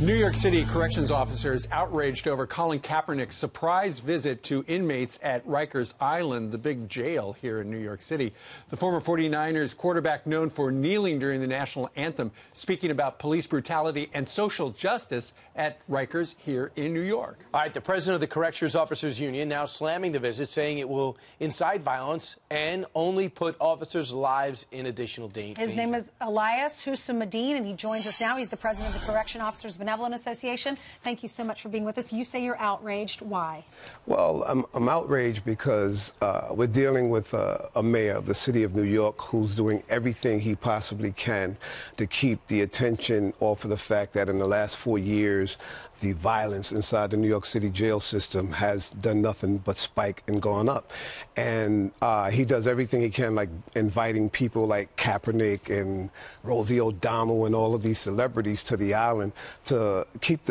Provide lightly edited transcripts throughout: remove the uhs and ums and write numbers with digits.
New York City corrections officers outraged over Colin Kaepernick's surprise visit to inmates at Rikers Island, the big jail here in New York City. The former 49ers quarterback, known for kneeling during the national anthem, speaking about police brutality and social justice at Rikers here in New York. All right, the president of the Corrections Officers Union now slamming the visit, saying it will incite violence and only put officers' lives in additional danger. His name is Elias, Husamudeen, and he joins us now. He's the president of the Correction Officers Benevolent Association. Thank you so much for being with us. You say you're outraged. Why? Well, I'm outraged because we're dealing with a mayor of the city of New York who's doing everything he possibly can to keep the attention off of the fact that in the last 4 years, the violence inside the New York City jail system has done nothing but spike and gone up. And he does everything he can, like inviting people like Kaepernick and Rosie O'Donnell and all of these celebrities to the island to keep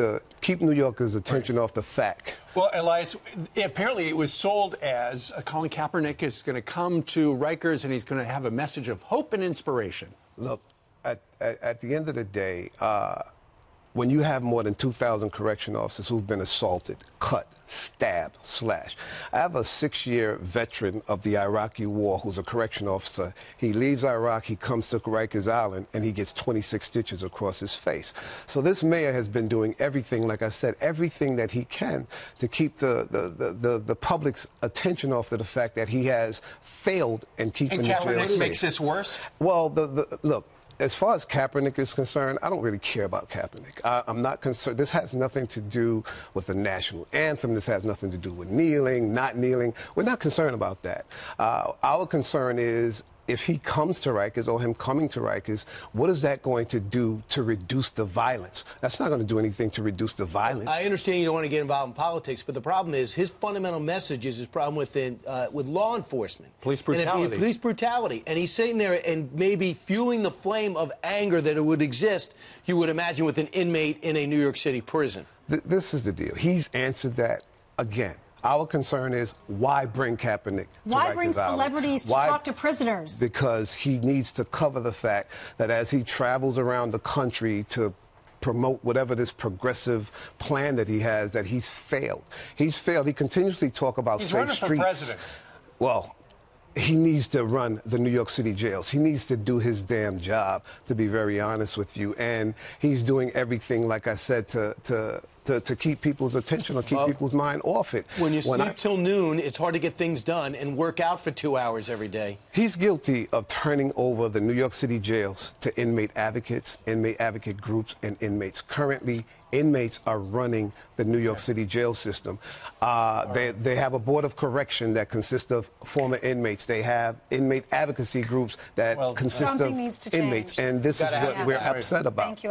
New Yorkers' attention off the fact. Well, Elias, apparently it was sold as Colin Kaepernick is going to come to Rikers and he's going to have a message of hope and inspiration. Look, at the end of the day, when you have more than 2,000 correction officers who've been assaulted, cut, stabbed, slashed. I have a 6-year veteran of the Iraqi war who's a correction officer. He leaves Iraq, he comes to Rikers Island, and he gets 26 stitches across his face. So this mayor has been doing everything, like I said, everything that he can to keep the public's attention off to the fact that he has failed in keeping the jail safe. And Kaepernick makes this worse? Well, look. As far as Kaepernick is concerned, I don't really care about Kaepernick. I'm not concerned. This has nothing to do with the national anthem. This has nothing to do with kneeling, not kneeling. We're not concerned about that. Our concern is if he comes to Rikers or him coming to Rikers, what is that going to do to reduce the violence? That's not going to do anything to reduce the violence. I understand you don't want to get involved in politics, but the problem is his fundamental message is his problem with law enforcement. Police brutality. Police brutality. And he's sitting there and maybe fueling the flame of anger that it would exist, you would imagine, with an inmate in a New York City prison. This is the deal. He's answered that again. Our concern is why bring Kaepernick to Why Rikers bring celebrities to talk to prisoners? Because he needs to cover the fact that as he travels around the country to promote whatever this progressive plan that he has, that he's failed. He's failed. He continuously talks about safe streets. For president. Well, he needs to run the New York City jails. He needs to do his damn job, to be very honest with you. And he's doing everything, like I said, to keep people's attention or keep people's mind off it. When you sleep till noon, it's hard to get things done and work out for 2 hours every day. He's guilty of turning over the New York City jails to inmate advocates, inmate advocate groups, and inmates. Currently, inmates are running the New York City jail system. They have a board of correction that consists of former inmates. They have inmate advocacy groups that consist of inmates. And this is what we're upset about. Thank you.